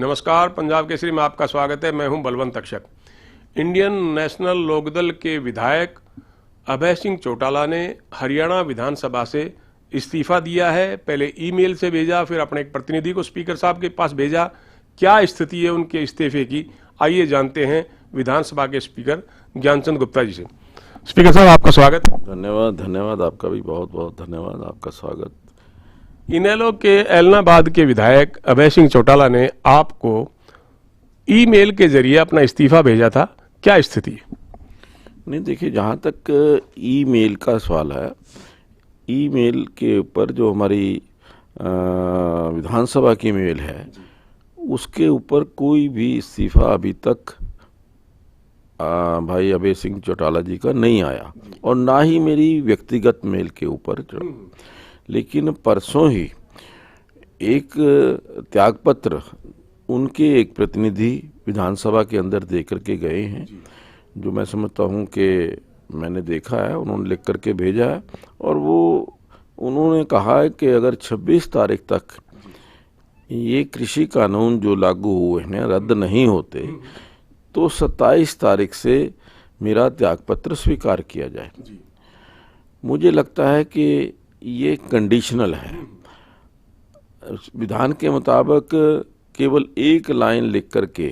नमस्कार, पंजाब केसरी में आपका स्वागत है। मैं हूं बलवंत अक्षक। इंडियन नेशनल लोकदल के विधायक अभय सिंह चौटाला ने हरियाणा विधानसभा से इस्तीफा दिया है। पहले ईमेल से भेजा, फिर अपने एक प्रतिनिधि को स्पीकर साहब के पास भेजा। क्या स्थिति है उनके इस्तीफे की, आइए जानते हैं विधानसभा के स्पीकर ज्ञानचंद गुप्ता जी से। स्पीकर साहब, आपका स्वागत है। धन्यवाद। आपका भी बहुत बहुत धन्यवाद। आपका स्वागत। इनेलो के एलनाबाद के विधायक अभय सिंह चौटाला ने आपको ईमेल के जरिए अपना इस्तीफा भेजा था, क्या स्थिति है? नहीं, देखिए, जहाँ तक ईमेल का सवाल है, ईमेल के ऊपर जो हमारी विधानसभा की ईमेल है उसके ऊपर कोई भी इस्तीफा अभी तक भाई अभय सिंह चौटाला जी का नहीं आया, और ना ही मेरी व्यक्तिगत मेल के ऊपर। लेकिन परसों ही एक त्यागपत्र उनके एक प्रतिनिधि विधानसभा के अंदर दे करके गए हैं, जो मैं समझता हूं कि मैंने देखा है, उन्होंने लिख करके भेजा है। और वो उन्होंने कहा है कि अगर 26 तारीख तक ये कृषि कानून जो लागू हुए हैं रद्द नहीं होते तो 27 तारीख से मेरा त्यागपत्र स्वीकार किया जाए। मुझे लगता है कि ये कंडीशनल है। विधान के मुताबिक केवल एक लाइन लिख करके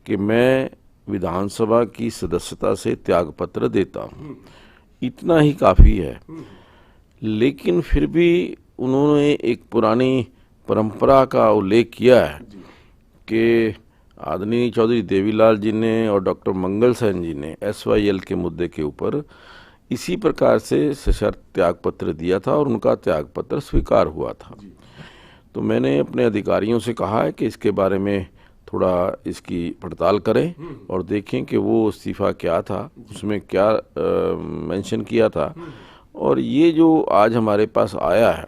कि मैं विधानसभा की सदस्यता से त्यागपत्र देता हूँ, इतना ही काफ़ी है। लेकिन फिर भी उन्होंने एक पुरानी परंपरा का उल्लेख किया है कि आदरणीय चौधरी देवीलाल जी ने और डॉक्टर मंगल सेन जी ने SYL के मुद्दे के ऊपर इसी प्रकार से सशर्त त्यागपत्र दिया था और उनका त्यागपत्र स्वीकार हुआ था। तो मैंने अपने अधिकारियों से कहा है कि इसके बारे में थोड़ा इसकी पड़ताल करें और देखें कि वो इस्तीफा क्या था, उसमें क्या मेंशन किया था, और ये जो आज हमारे पास आया है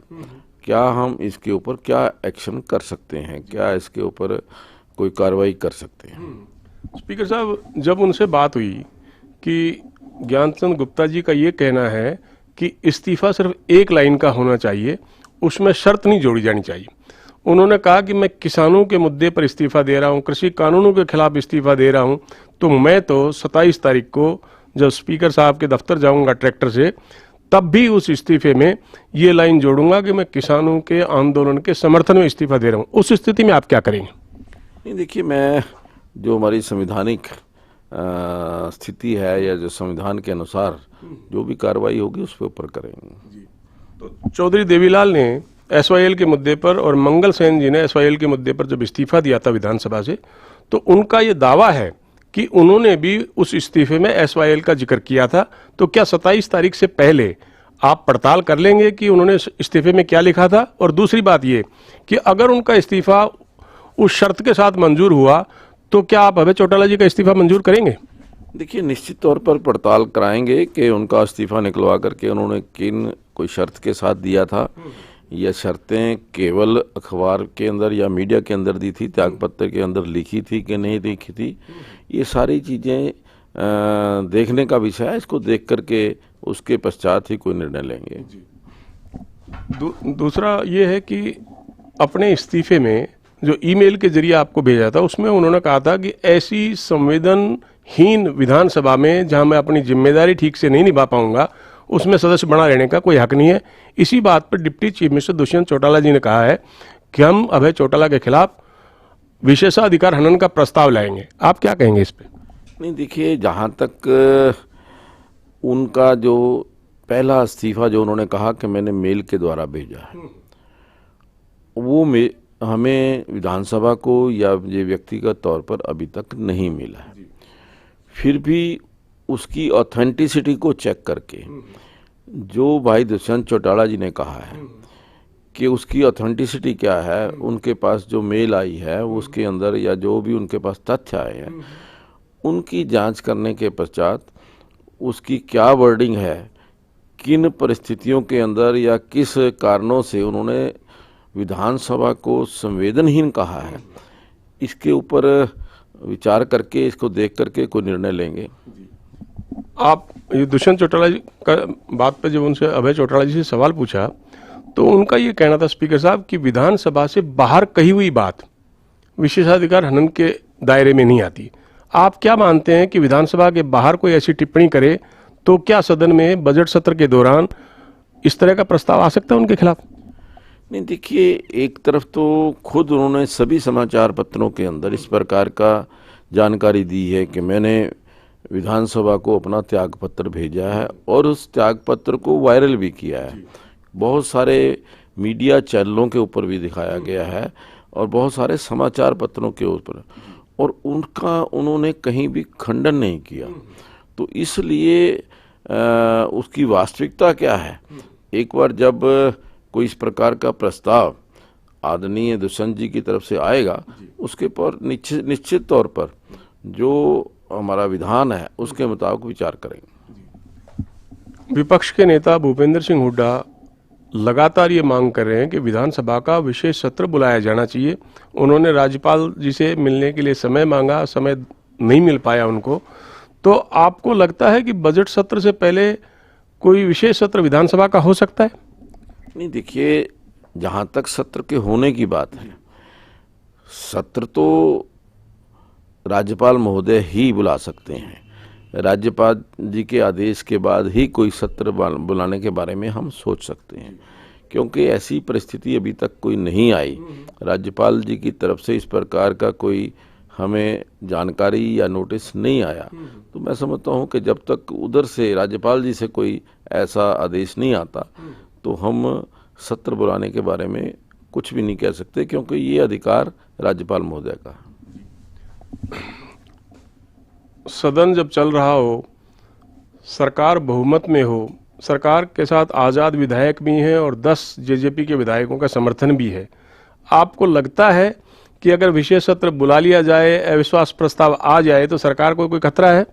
क्या हम इसके ऊपर क्या एक्शन कर सकते हैं, क्या इसके ऊपर कोई कार्रवाई कर सकते हैं। स्पीकर साहब, जब उनसे बात हुई कि ज्ञानचंद गुप्ता जी का ये कहना है कि इस्तीफा सिर्फ एक लाइन का होना चाहिए, उसमें शर्त नहीं जोड़ी जानी चाहिए। उन्होंने कहा कि मैं किसानों के मुद्दे पर इस्तीफा दे रहा हूँ, कृषि कानूनों के खिलाफ इस्तीफा दे रहा हूँ, तो मैं तो 27 तारीख को जब स्पीकर साहब के दफ्तर जाऊंगा ट्रैक्टर से, तब भी उस इस्तीफे में ये लाइन जोड़ूंगा कि मैं किसानों के आंदोलन के समर्थन में इस्तीफा दे रहा हूँ। उस स्थिति में आप क्या करेंगे? नहीं, देखिए, मैं जो हमारी संवैधानिक स्थिति है या जो संविधान के अनुसार जो भी कार्रवाई होगी उस पर ऊपर करेंगे। तो चौधरी देवीलाल ने SYL के मुद्दे पर और मंगल सेन जी ने SYL के मुद्दे पर जब इस्तीफा दिया था विधानसभा से, तो उनका ये दावा है कि उन्होंने भी उस इस्तीफे में SYL का जिक्र किया था। तो क्या 27 तारीख से पहले आप पड़ताल कर लेंगे कि उन्होंने इस्तीफे में क्या लिखा था? और दूसरी बात ये कि अगर उनका इस्तीफा उस शर्त के साथ मंजूर हुआ तो क्या आप अभय चौटाला जी का इस्तीफा मंजूर करेंगे? देखिए, निश्चित तौर पर पड़ताल कराएंगे कि उनका इस्तीफा निकलवा करके उन्होंने किन कोई शर्त के साथ दिया था, या शर्तें केवल अखबार के अंदर या मीडिया के अंदर दी थी, त्यागपत्र के अंदर लिखी थी कि नहीं लिखी थी। ये सारी चीज़ें देखने का विषय है। इसको देख करके उसके पश्चात ही कोई निर्णय लेंगे। दूसरा ये है कि अपने इस्तीफे में जो ईमेल के जरिए आपको भेजा था उसमें उन्होंने कहा था कि ऐसी संवेदनहीन विधानसभा में जहां मैं अपनी जिम्मेदारी ठीक से नहीं निभा पाऊंगा उसमें सदस्य बना रहने का कोई हक नहीं है। इसी बात पर deputy chief minister Dushyant Chautala ji ने कहा है कि हम अभय चौटाला के खिलाफ विशेषाधिकार हनन का प्रस्ताव लाएंगे। आप क्या कहेंगे इस पर? नहीं, देखिए, जहाँ तक उनका जो पहला इस्तीफा जो उन्होंने कहा कि मैंने मेल के द्वारा भेजा है, वो हमें विधानसभा को या ये व्यक्तिगत तौर पर अभी तक नहीं मिला है। फिर भी उसकी ऑथेंटिसिटी को चेक करके जो भाई दुष्यंत चौटाला जी ने कहा है कि उसकी ऑथेंटिसिटी क्या है, उनके पास जो मेल आई है उसके अंदर या जो भी उनके पास तथ्य आए हैं, उनकी जांच करने के पश्चात उसकी क्या वर्डिंग है, किन परिस्थितियों के अंदर या किस कारणों से उन्होंने विधानसभा को संवेदनहीन कहा है, इसके ऊपर विचार करके, इसको देख करके कोई निर्णय लेंगे। आप ये दुष्यंत चौटाला जी का बात पे जब उनसे अभय चौटाला जी से सवाल पूछा तो उनका ये कहना था स्पीकर साहब कि विधानसभा से बाहर कही हुई बात विशेषाधिकार हनन के दायरे में नहीं आती। आप क्या मानते हैं कि विधानसभा के बाहर कोई ऐसी टिप्पणी करे तो क्या सदन में बजट सत्र के दौरान इस तरह का प्रस्ताव आ सकता है उनके खिलाफ? नहीं, देखिए, एक तरफ तो खुद उन्होंने सभी समाचार पत्रों के अंदर इस प्रकार का जानकारी दी है कि मैंने विधानसभा को अपना त्याग पत्र भेजा है और उस त्याग पत्र को वायरल भी किया है। बहुत सारे मीडिया चैनलों के ऊपर भी दिखाया गया है और बहुत सारे समाचार पत्रों के ऊपर, और उनका उन्होंने कहीं भी खंडन नहीं किया। तो इसलिए उसकी वास्तविकता क्या है, एक बार जब कोई इस प्रकार का प्रस्ताव आदरणीय दुष्यंत जी की तरफ से आएगा, उसके पर निश्चित तौर पर जो हमारा विधान है उसके मुताबिक विचार करेंगे। विपक्ष के नेता भूपेंद्र सिंह हुड्डा लगातार ये मांग कर रहे हैं कि विधानसभा का विशेष सत्र बुलाया जाना चाहिए। उन्होंने राज्यपाल जी से मिलने के लिए समय मांगा, समय नहीं मिल पाया उनको। तो आपको लगता है कि बजट सत्र से पहले कोई विशेष सत्र विधानसभा का हो सकता है? नहीं, देखिए, जहाँ तक सत्र के होने की बात है, सत्र तो राज्यपाल महोदय ही बुला सकते हैं। राज्यपाल जी के आदेश के बाद ही कोई सत्र बुलाने के बारे में हम सोच सकते हैं, क्योंकि ऐसी परिस्थिति अभी तक कोई नहीं आई। राज्यपाल जी की तरफ से इस प्रकार का कोई हमें जानकारी या नोटिस नहीं आया। तो मैं समझता हूँ कि जब तक उधर से राज्यपाल जी से कोई ऐसा आदेश नहीं आता तो हम सत्र बुलाने के बारे में कुछ भी नहीं कह सकते, क्योंकि ये अधिकार राज्यपाल महोदय का है। सदन जब चल रहा हो, सरकार बहुमत में हो, सरकार के साथ आज़ाद विधायक भी हैं और 10 जेजेपी के विधायकों का समर्थन भी है, आपको लगता है कि अगर विशेष सत्र बुला लिया जाए, अविश्वास प्रस्ताव आ जाए तो सरकार को कोई खतरा है?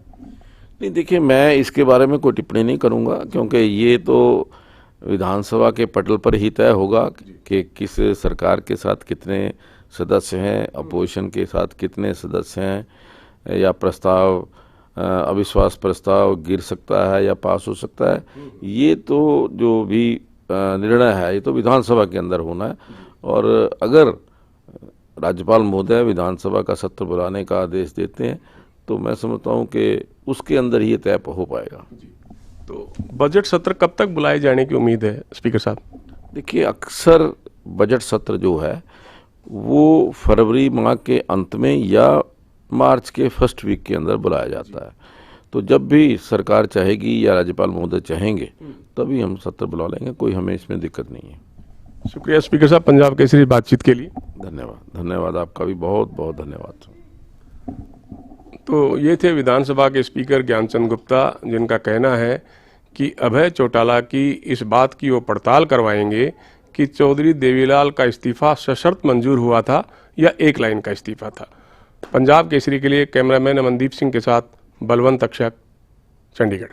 नहीं, देखिए, मैं इसके बारे में कोई टिप्पणी नहीं करूंगा, क्योंकि ये तो विधानसभा के पटल पर ही तय होगा कि किस सरकार के साथ कितने सदस्य हैं, अपोजिशन के साथ कितने सदस्य हैं, या प्रस्ताव अविश्वास प्रस्ताव गिर सकता है या पास हो सकता है। ये तो जो भी निर्णय है ये तो विधानसभा के अंदर होना है, और अगर राज्यपाल महोदय विधानसभा का सत्र बुलाने का आदेश देते हैं तो मैं समझता हूँ कि उसके अंदर ही ये तय हो पाएगा। तो बजट सत्र कब तक बुलाए जाने की उम्मीद है स्पीकर साहब? देखिए, अक्सर बजट सत्र जो है वो फरवरी माह के अंत में या मार्च के फर्स्ट वीक के अंदर बुलाया जाता है। तो जब भी सरकार चाहेगी या राज्यपाल महोदय चाहेंगे तभी हम सत्र बुला लेंगे, कोई हमें इसमें दिक्कत नहीं है। शुक्रिया स्पीकर साहब पंजाब केसरी बातचीत के लिए। धन्यवाद, आपका भी बहुत बहुत धन्यवाद। तो ये थे विधानसभा के स्पीकर ज्ञानचंद गुप्ता, जिनका कहना है कि अभय चौटाला की इस बात की वो पड़ताल करवाएंगे कि चौधरी देवीलाल का इस्तीफा सशर्त मंजूर हुआ था या एक लाइन का इस्तीफा था। पंजाब केसरी के लिए कैमरामैन अमनदीप सिंह के साथ बलवंत अक्षक, चंडीगढ़।